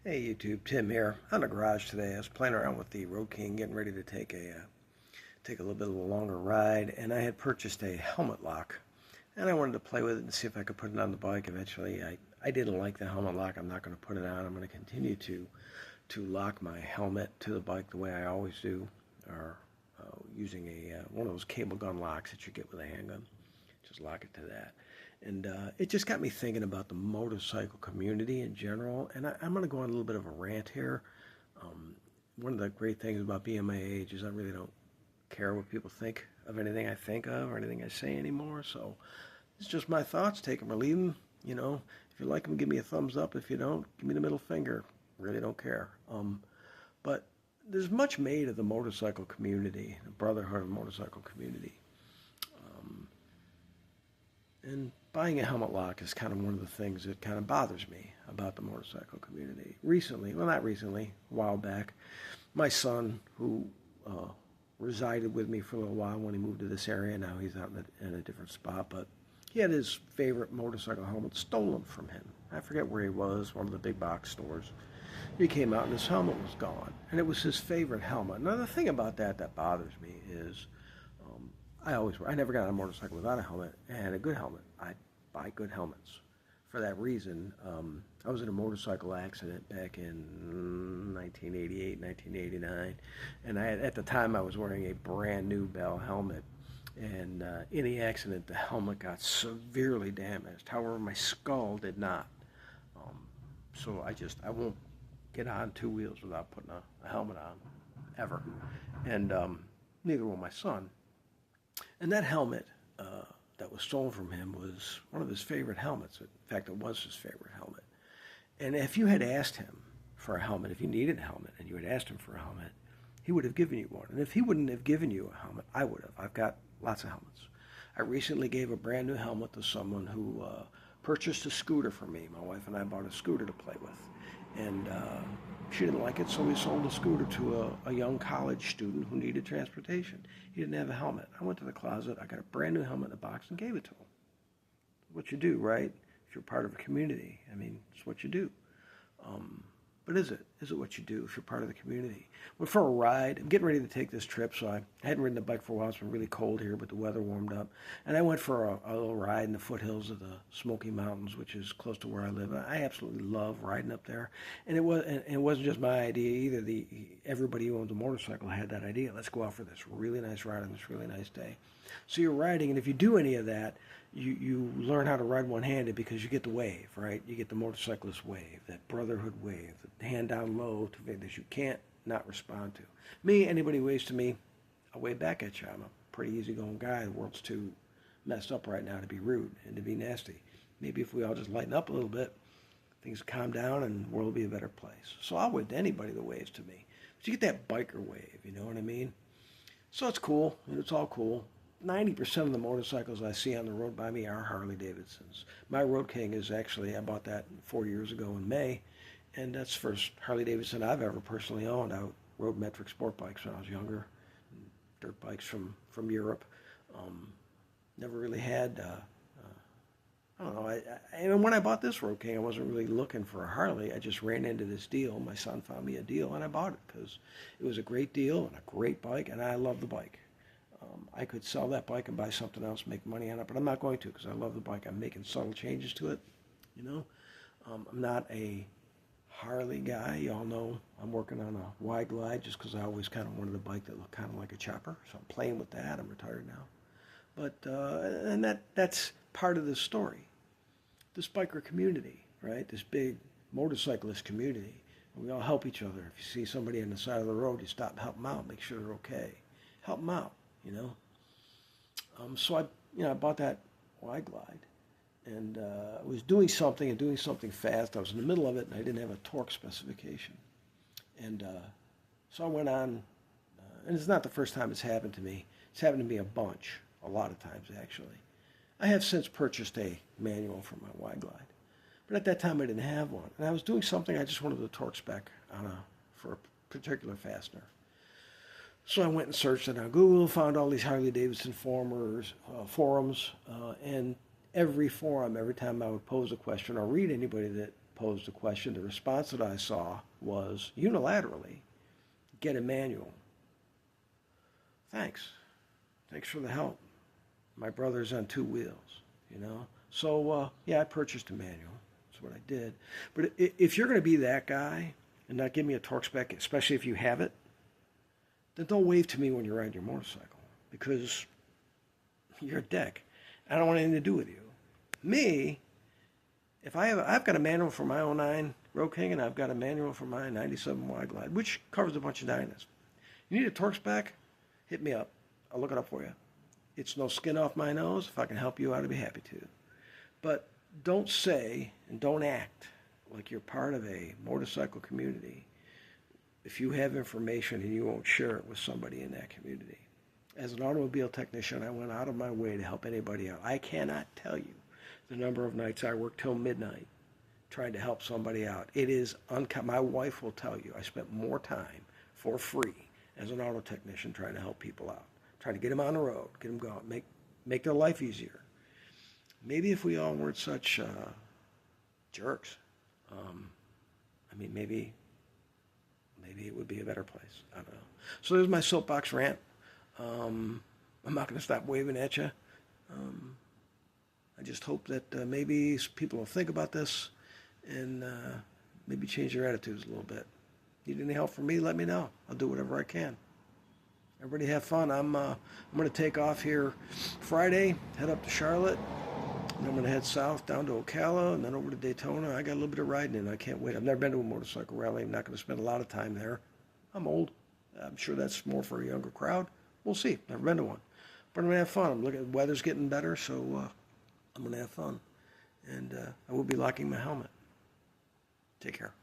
Hey YouTube, Tim here. On the garage today. I was playing around with the Road King, getting ready to take a little bit of a longer ride, and I had purchased a helmet lock, and I wanted to play with it and see if I could put it on the bike. Eventually, I didn't like the helmet lock. I'm not going to put it on. I'm going to continue to lock my helmet to the bike the way I always do, or using a one of those cable gun locks that you get with a handgun. Just lock it to that. And it just got me thinking about the motorcycle community in general. And I'm going to go on a little bit of a rant here. One of the great things about being my age is I really don't care what people think of anything I think of or anything I say anymore. So it's just my thoughts. Take them or leave them. You know, if you like them, give me a thumbs up. If you don't, give me the middle finger. Really don't care. But there's much made of the motorcycle community, the brotherhood of motorcycle community. And buying a helmet lock is kind of one of the things that kind of bothers me about the motorcycle community. Recently, well, not recently, a while back, my son, who resided with me for a little while when he moved to this area, now he's out in a different spot, but he had his favorite motorcycle helmet stolen from him. I forget where he was, one of the big box stores. He came out and his helmet was gone, and it was his favorite helmet. Now, the thing about that bothers me is I never got on a motorcycle without a helmet, and a good helmet. I buy good helmets. For that reason, I was in a motorcycle accident back in 1988, 1989, and at the time I was wearing a brand new Bell helmet, and in the accident the helmet got severely damaged. However, my skull did not. So I won't get on two wheels without putting a helmet on, ever. And neither will my son. And that helmet that was stolen from him was one of his favorite helmets. In fact, it was his favorite helmet. And if you had asked him for a helmet, if you needed a helmet and you had asked him for a helmet, he would have given you one. And if he wouldn't have given you a helmet, I would have. I've got lots of helmets. I recently gave a brand new helmet to someone who purchased a scooter for me. My wife and I bought a scooter to play with. And she didn't like it, so we sold the scooter to a young college student who needed transportation. He didn't have a helmet. I went to the closet, I got a brand new helmet in a box and gave it to him. What you do, right? If you're part of a community, I mean, it's what you do. But is it? Is it what you do if you're part of the community? Went for a ride. I'm getting ready to take this trip, so I hadn't ridden a bike for a while. It's been really cold here, but the weather warmed up. And I went for a little ride in the foothills of the Smoky Mountains, which is close to where I live. I absolutely love riding up there. And it wasn't just my idea either. Everybody who owns a motorcycle had that idea. Let's go out for this really nice ride on this really nice day. So you're riding, and if you do any of that, you learn how to ride one-handed because you get the wave, right? You get the motorcyclist wave, that brotherhood wave, the hand down low that you can't not respond to. Me, anybody waves to me, I'll wave back at you. I'm a pretty easygoing guy. The world's too messed up right now to be rude and to be nasty. Maybe if we all just lighten up a little bit, things will calm down and the world will be a better place. So I'll wave to anybody that waves to me. But you get that biker wave, you know what I mean? So it's cool, and it's all cool. 90% of the motorcycles I see on the road by me are Harley Davidsons. My Road King is actually, I bought that 4 years ago in May, and that's the first Harley Davidson I've ever personally owned. I rode metric sport bikes when I was younger, dirt bikes from Europe. Never really had, I don't know, and when I bought this Road King, I wasn't really looking for a Harley. I just ran into this deal. My son found me a deal, and I bought it because it was a great deal and a great bike, and I love the bike. I could sell that bike and buy something else, make money on it, but I'm not going to because I love the bike. I'm making subtle changes to it, you know. I'm not a Harley guy. Y'all know I'm working on a wide glide just because I always kind of wanted a bike that looked kind of like a chopper. So I'm playing with that. I'm retired now. But, and that's part of the story. This biker community, right? This big motorcyclist community. And we all help each other. If you see somebody on the side of the road, you stop and help them out. Make sure they're okay. Help them out. You know, so I bought that wide glide, and I was doing something fast. I was in the middle of it, and I didn't have a torque specification, and so I went on, and it's not the first time it's happened to me. It's happened to me a lot of times actually. I have since purchased a manual for my wide glide, but at that time I didn't have one, and I was doing something. I just wanted the torque spec for a particular fastener. So I went and searched it on Google, found all these Harley Davidson forums, and every forum, every time I would pose a question or read anybody that posed the question, the response that I saw was unilaterally, get a manual. Thanks. Thanks for the help. My brother's on two wheels, you know. So, yeah, I purchased a manual. That's what I did. But if you're going to be that guy and not give me a torque spec, especially if you have it, then don't wave to me when you're riding your motorcycle, because you're a dick. I don't want anything to do with you. Me, if I've got a manual for my 09 Road King, and I've got a manual for my 97 Wide Glide, which covers a bunch of dynas. You need a torque spec? Hit me up. I'll look it up for you. It's no skin off my nose. If I can help you out, I'd be happy to. But don't say and don't act like you're part of a motorcycle community if you have information and you won't share it with somebody in that community. As an automobile technician, I went out of my way to help anybody out. I cannot tell you the number of nights I worked till midnight trying to help somebody out. It is my wife will tell you I spent more time for free as an auto technician trying to help people out, trying to get them on the road, get them going, make their life easier. Maybe if we all weren't such jerks, maybe it would be a better place. I don't know. So there's my soapbox rant. I'm not going to stop waving at you. I just hope that maybe people will think about this and maybe change their attitudes a little bit. Need any help from me, let me know. I'll do whatever I can. Everybody have fun. I'm going to take off here Friday, head up to Charlotte, and I'm going to head south down to Ocala and then over to Daytona. I got a little bit of riding in. I can't wait. I've never been to a motorcycle rally. I'm not going to spend a lot of time there. I'm old. I'm sure that's more for a younger crowd. We'll see. Never been to one. But I'm going to have fun. The weather's getting better, so I'm going to have fun. And I will be locking my helmet. Take care.